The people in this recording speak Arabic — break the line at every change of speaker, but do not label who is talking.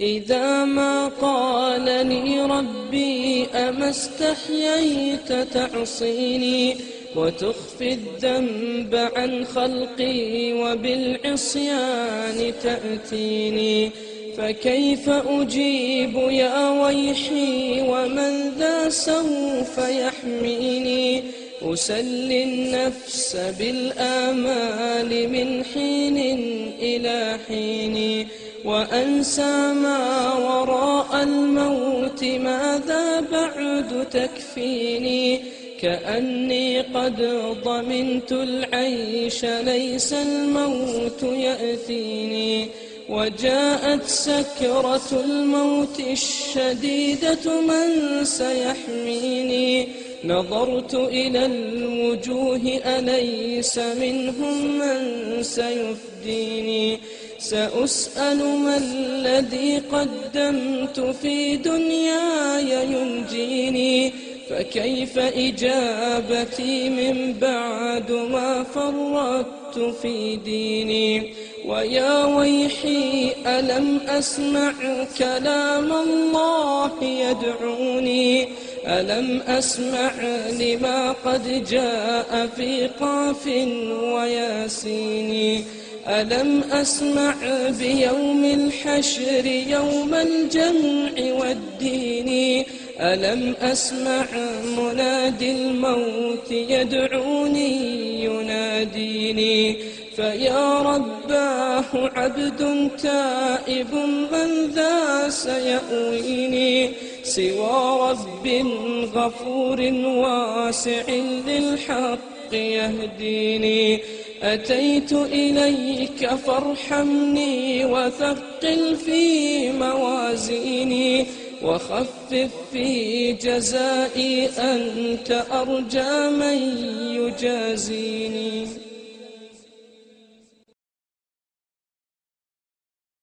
إذا ما قال لي ربي أما استحييت تعصيني وتخفي الذنب عن خلقي وبالعصيان تأتيني، فكيف أجيب يا ويحي ومن ذا سوف يحميني؟ أسلي النفس بالآمال من حين إلى حين، وأنسى ما وراء الموت ماذا بعد تكفيني؟ كأني قد ضمنت العيش ليس الموت يأتيني، وجاءت سكرة الموت الشديدة من سيحميني؟ نظرت إلى الوجوه أليس منهم من سيفديني؟ سأسأل ما الذي قدمت في دنياي ينجيني، فكيف إجابتي من بعد ما فرطت في ديني؟ ويا ويحي ألم أسمع كلام الله يدعوني؟ ألم أسمع لما قد جاء في قاف وياسين؟ ألم أسمع بيوم الحشر يوم الجمع والدين؟ ألم أسمع منادي الموت يدعوني يناديني؟ فيا رباه عبد تائب من ذا سيأويني؟ سوى رب غفور واسع للحق يهديني. أتيت إليك فارحمني وثقل في موازيني، وخفف في جزائي أنت أرجى من يجازيني.